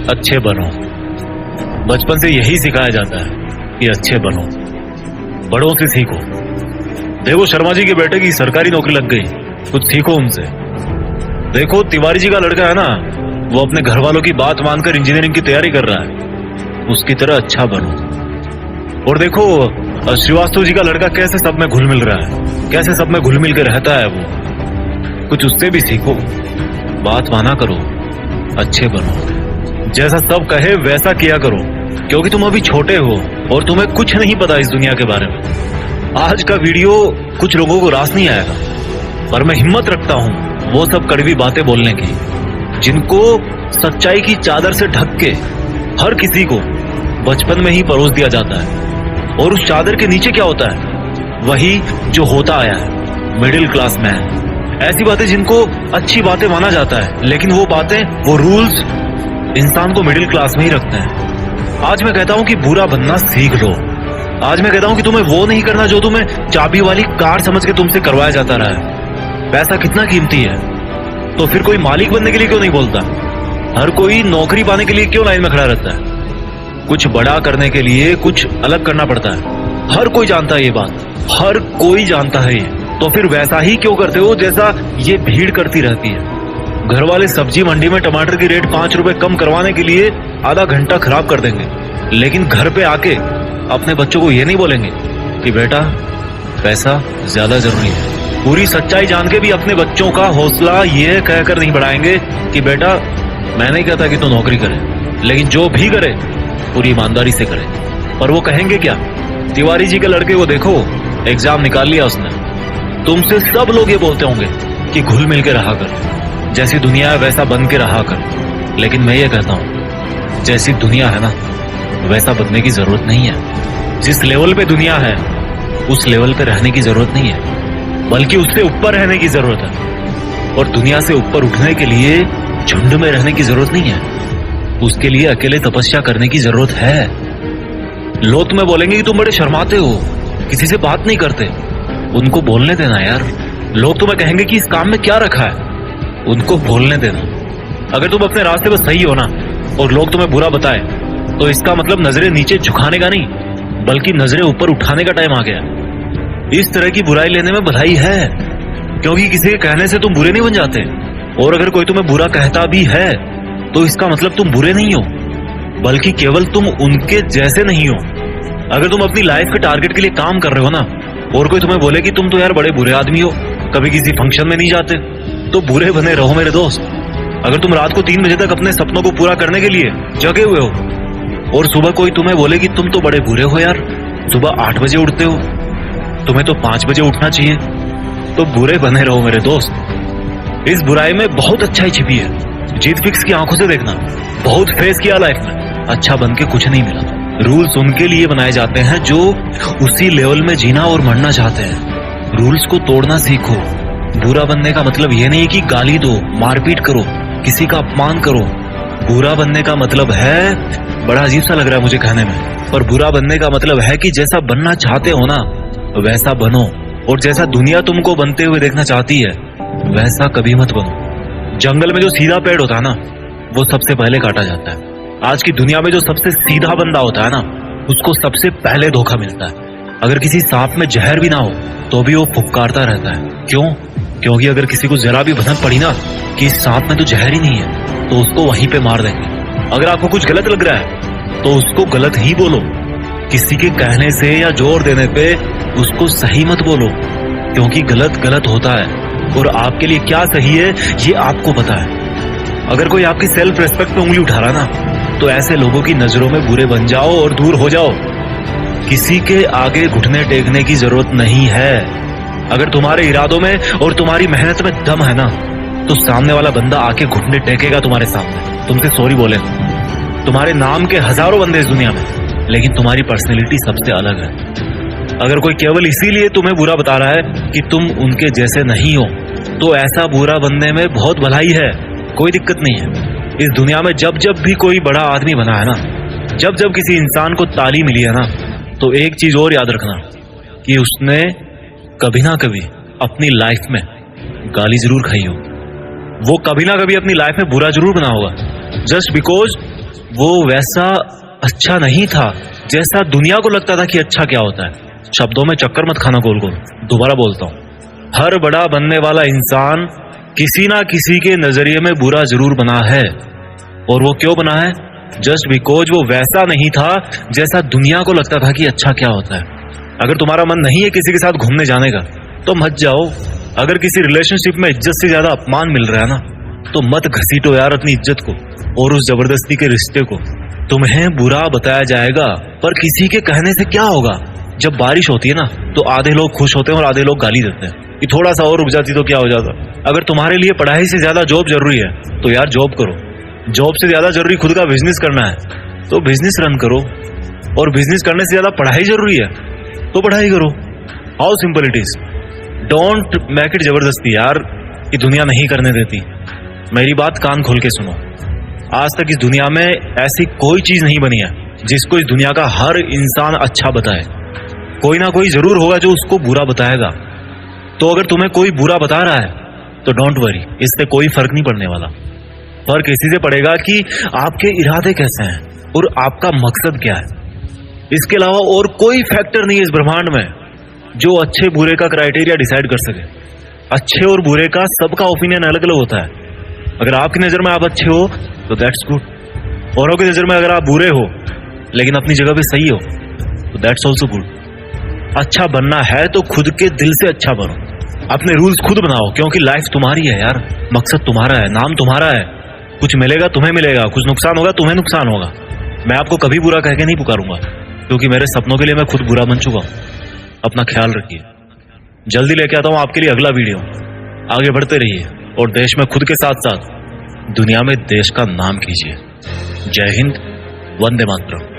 अच्छे बनो। बचपन से यही सिखाया जाता है कि अच्छे बनो, बड़ों से सीखो। देखो शर्मा जी के बेटे की सरकारी नौकरी लग गई, कुछ सीखो उनसे। देखो तिवारी जी का लड़का है ना, वो अपने घर वालों की बात मानकर इंजीनियरिंग की तैयारी कर रहा है, उसकी तरह अच्छा बनो। और देखो श्रीवास्तव जी का लड़का कैसे सब में घुल मिल रहा है, कैसे सब में घुल मिल के रहता है वो, कुछ उससे भी सीखो। बात माना करो, अच्छे बनो, जैसा सब कहे वैसा किया करो, क्योंकि तुम अभी छोटे हो और तुम्हें कुछ नहीं पता इस दुनिया के बारे में। आज का वीडियो कुछ लोगों को रास नहीं आएगा, पर मैं हिम्मत रखता हूं वो सब कड़वी बातें बोलने की, जिनको सच्चाई की चादर से ढक के हर किसी को बचपन में ही परोस दिया जाता है। और उस चादर के नीचे क्या होता है, वही जो होता आया है, मिडिल क्लास मैन। ऐसी बातें जिनको अच्छी बातें माना जाता है, लेकिन वो बातें, वो रूल्स इंसान को मिडिल क्लास में ही रखते हैं। आज मैं कहता हूं कि बुरा बनना सीख लो। आज मैं कहता हूं कि तुम्हें वो नहीं करना जो तुम्हें चाबी वाली कार समझ के तुमसे करवाया जाता रहा है। पैसा कितना कीमती है, तो फिर कोई मालिक बनने के लिए क्यों नहीं बोलता? हर कोई नौकरी पाने के लिए क्यों लाइन में खड़ा रहता है? कुछ बड़ा करने के लिए कुछ अलग करना पड़ता है। हर कोई जानता है ये बात, हर कोई जानता है ये। तो फिर वैसा ही क्यों करते हो जैसा ये भीड़ करती रहती है? घर वाले सब्जी मंडी में टमाटर की रेट 5 रुपए कम करवाने के लिए आधा घंटा खराब कर देंगे, लेकिन घर पे आके अपने बच्चों को ये नहीं बोलेंगे कि बेटा पैसा ज्यादा जरूरी है। पूरी सच्चाई जान के भी अपने बच्चों का हौसला ये कहकर नहीं बढ़ाएंगे कि बेटा मैं नहीं कहता कि तू नौकरी करे, लेकिन जो भी करे पूरी ईमानदारी से करे। पर वो कहेंगे क्या? तिवारी जी के लड़के को देखो, एग्जाम निकाल लिया उसने। तुमसे सब लोग ये बोलते होंगे कि घुल मिल के रहा कर, जैसी दुनिया है वैसा बन के रहा कर। लेकिन मैं ये कहता हूं, जैसी दुनिया है ना वैसा बनने की जरूरत नहीं है। जिस लेवल पे दुनिया है उस लेवल पे रहने की जरूरत नहीं है, बल्कि उससे ऊपर रहने की जरूरत है। और दुनिया से ऊपर उठने के लिए झुंड में रहने की जरूरत नहीं है, उसके लिए अकेले तपस्या करने की जरूरत है। लोग तुम्हें बोलेंगे कि तुम बड़े शर्माते हो, किसी से बात नहीं करते। उनको बोलने देना यार। लोग तुम्हें कहेंगे कि इस काम में क्या रखा है, उनको बोलने देना। अगर तुम अपने रास्ते पर सही हो ना और लोग तुम्हें बुरा बताए, तो इसका मतलब नजरें नीचे झुकाने का नहीं, बल्कि नजरें ऊपर उठाने का टाइम आ गया। इस तरह की बुराई लेने में भलाई है, क्योंकि किसी के कहने से तुम बुरे नहीं बन जाते। और अगर कोई तुम्हें बुरा कहता भी है तो इसका मतलब तुम बुरे नहीं हो, बल्कि केवल तुम उनके जैसे नहीं हो। अगर तुम अपनी लाइफ के टारगेट के लिए काम कर रहे हो ना, और कोई तुम्हें बोले कि तुम तो यार बड़े बुरे आदमी हो, कभी किसी फंक्शन में नहीं जाते, तो बुरे बने रहो मेरे दोस्त। अगर तुम रात को 3 बजे तक अपने सपनों को पूरा करने के लिए जगे हुए हो और सुबह कोई तुम्हें बोले कि तुम तो बड़े बुरे हो यार, सुबह 8 बजे उठते हो, तुम्हें तो 5 बजे उठना चाहिए, तो बुरे बने रहो मेरे दोस्त। इस बुराई में बहुत अच्छाई छिपी है। जीत फिक्स की आंखों से देखना, बहुत फेस किया लाइफ में, अच्छा बन के कुछ नहीं मिला। रूल्स उनके लिए बनाए जाते हैं जो उसी लेवल में जीना और मरना चाहते हैं। रूल्स को तोड़ना सीखो। बुरा बनने का मतलब ये नहीं कि गाली दो, मारपीट करो, किसी का अपमान करो। बुरा बनने का मतलब है, बड़ा अजीब सा लग रहा है मुझे कहने में, पर बुरा बनने का मतलब है कि जैसा बनना चाहते हो ना वैसा बनो, और जैसा दुनिया तुमको बनते हुए देखना चाहती है वैसा कभी मत बनो। जंगल में जो सीधा पेड़ होता है ना वो सबसे पहले काटा जाता है। आज की दुनिया में जो सबसे सीधा बंदा होता है ना उसको सबसे पहले धोखा मिलता है। अगर किसी सांप में जहर भी ना हो तो भी वो फुफकारता रहता है। क्यों? क्योंकि अगर किसी को जरा भी भनक पड़ी ना कि इस सांप में तो जहर ही नहीं है, तो उसको वहीं पे मार देंगे। अगर आपको कुछ गलत लग रहा है तो उसको गलत ही बोलो, किसी के कहने से या जोर देने पे उसको सही मत बोलो, क्योंकि गलत गलत होता है और आपके लिए क्या सही है ये आपको पता है। अगर कोई आपकी सेल्फ रेस्पेक्ट पे उंगली उठा रहा ना, तो ऐसे लोगों की नजरों में बुरे बन जाओ और दूर हो जाओ। किसी के आगे घुटने टेकने की जरूरत नहीं है। अगर तुम्हारे इरादों में और तुम्हारी मेहनत में दम है ना, तो सामने वाला बंदा आके घुटने टेकेगा तुम्हारे सामने, तुमसे सॉरी बोलेगा। तुम्हारे नाम के हजारों बंदे इस दुनिया में, लेकिन तुम्हारी पर्सनैलिटी सबसे अलग है। अगर कोई केवल इसीलिए तुम्हें बुरा बता रहा है कि तुम उनके जैसे नहीं हो, तो ऐसा बुरा बनने में बहुत भलाई है, कोई दिक्कत नहीं है। इस दुनिया में जब जब भी कोई बड़ा आदमी बना है ना, जब जब किसी इंसान को ताली मिली है ना, तो एक चीज और याद रखना कि उसने कभी ना कभी अपनी लाइफ में गाली जरूर खाई हो। वो कभी ना कभी अपनी लाइफ में बुरा जरूर बना होगा, जस्ट बिकॉज वो वैसा अच्छा नहीं था जैसा दुनिया को लगता था कि अच्छा क्या होता है। शब्दों में चक्कर मत खाना गोल गोल। दोबारा बोलता हूं, हर बड़ा बनने वाला इंसान किसी ना किसी के नजरिए में बुरा जरूर बना है। और वो क्यों बना है? जस्ट बिकॉज वो वैसा नहीं था जैसा दुनिया को लगता था कि अच्छा क्या होता है। अगर तुम्हारा मन नहीं है किसी के साथ घूमने जाने का तो मत जाओ। अगर किसी रिलेशनशिप में इज्जत से ज्यादा अपमान मिल रहा है ना तो मत घसीटो यार अपनी इज्जत को और उस जबरदस्ती के रिश्ते को। तुम्हें बुरा बताया जाएगा पर किसी के कहने से क्या होगा। जब बारिश होती है ना तो आधे लोग खुश होते हैं और आधे लोग गाली देते हैं कि थोड़ा सा और रुक जाती तो क्या हो जाता। अगर तुम्हारे लिए पढ़ाई से ज्यादा जॉब जरूरी है तो यार जॉब करो। जॉब से ज्यादा जरूरी खुद का बिजनेस करना है तो बिजनेस रन करो। और बिजनेस करने से ज्यादा पढ़ाई जरूरी है तो पढ़ाई करो। How simple it is. Don't make it जबरदस्ती यार, कि दुनिया नहीं करने देती। मेरी बात कान खोल के सुनो। आज तक इस दुनिया में ऐसी कोई चीज नहीं बनी है जिसको इस दुनिया का हर इंसान अच्छा बताए। कोई ना कोई जरूर होगा जो उसको बुरा बताएगा। तो अगर तुम्हें कोई बुरा बता रहा है तो डोंट वरी, इससे कोई फर्क नहीं पड़ने वाला। फर्क इसी से पड़ेगा कि आपके इरादे कैसे हैं और आपका मकसद क्या है। इसके अलावा और कोई फैक्टर नहीं है इस ब्रह्मांड में जो अच्छे बुरे का क्राइटेरिया डिसाइड कर सके। अच्छे और बुरे का सबका ओपिनियन अलग अलग होता है। अगर आपकी नजर में आप अच्छे हो तो दैट्स गुड, औरों की नजर में अगर आप बुरे हो लेकिन अपनी जगह पे सही हो तो दैट्स ऑल्सो गुड। अच्छा बनना है तो खुद के दिल से अच्छा बनो। अपने रूल्स खुद बनाओ क्योंकि लाइफ तुम्हारी है यार। मकसद तुम्हारा है, नाम तुम्हारा है। कुछ मिलेगा तुम्हें मिलेगा, कुछ नुकसान होगा तुम्हें नुकसान होगा। मैं आपको कभी बुरा कह के नहीं पुकारूंगा क्योंकि मेरे सपनों के लिए मैं खुद बुरा बन चुका हूं। अपना ख्याल रखिए। जल्दी लेके आता हूं आपके लिए अगला वीडियो। आगे बढ़ते रहिए और देश में खुद के साथ साथ दुनिया में देश का नाम कीजिए। जय हिंद, वंदे मातरम।